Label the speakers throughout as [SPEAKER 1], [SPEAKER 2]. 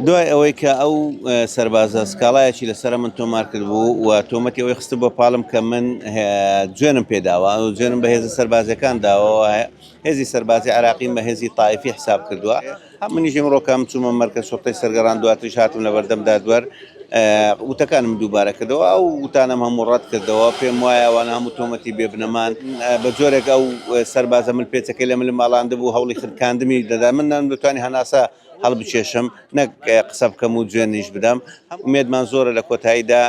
[SPEAKER 1] دوای ئەوەی کە ئەو سەربازە سکاڵایەکی لەسەر من تۆمار کرد بوو و تۆمەتی ئەوەی خستە بۆ پاڵم کە من جوێنم پێداوە و جوێنم بە هێزە سەربازەکان داوە هێزی سەربازی عراقیم بە هێزی تایفی حساب کردووە منیژم ڕۆکەم چوومە مەرکە سوڵتەی سەرگەڕان دواتریش هاتم لە بەردەمدا دووەر وتەکانم دووبارە کردەوە ئەو وتانم هەموو ڕەت کردەوە پێم وایە ئەوانە هەموو تۆمەتی بێبنەمان بە جۆرێک ئەو سەربازە من پێچەکەی لە من ماڵاندە بوو هەوڵی خردکاندمی دەدا من دەتوانی هەناسە هەڵبچێشم نەک قسە بکەم و جوێنیش بدەم ئومێدمان زۆرە لە کۆتاییدا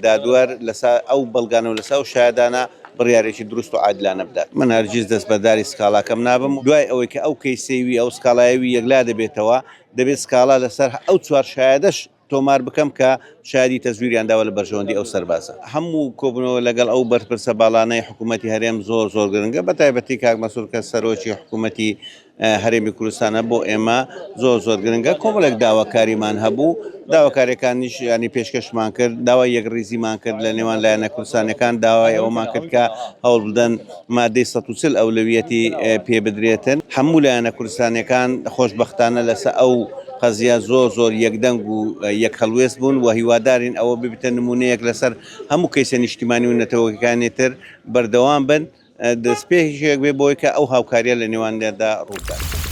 [SPEAKER 1] دادوەر لەسا ئەو بەڵگانە و لەسا و شایدانە بڕیارێکی دروست و عادلانە بدات من هەرگیز دەست بەداری سکاڵاکەم نابم دوای ئەوەی کە ئەو کەیسەوی ئەو سکاڵایەوی یەکلا دەبێتەوە دەبێت سکاڵا لەسەر ئەو چوار شایدەش تۆمار بکەم کە شادی تەزویریانداوە لە بەرژەوەندی ئەو سەربازە هەموو کۆبنەوە لەگەڵ ئەو بەرپرسە باڵانەی حکوومەتی هەرێم زۆر گرنگە بە تایبەتی کاک مەسعود کە سەرۆکی حکوومەتی هەرێمی کوردستانە بۆ ئێمە زۆر گرنگە کۆمەڵێک داواکاریمان هەبوو داواکاریەکانیش ینی پێشکەشمان کرد داوای یەکڕیزیمان کرد لە نێوان لایەنە کوردستانەکان داوای ئەومان کرد کە هەوڵ بدەن مادەی 140 ئەولەویەتی پێ بدرێتن هەموو لایەنە کوردستانەکان خۆشبەختانە لەسەر ئەو قەزیە زۆر یەکدەنگ و یەک هەڵوێست بوون و هیوادارین ئەوە ببتە نمونەیەک لەسەر هەموو کەیسە نیشتیمانی و نەتەوەیەکانی تر بەردەوام بن دەستپێکێک بێ بۆی کە ئەو هاوکاریە لە نێوانیاندا ڕووبدات.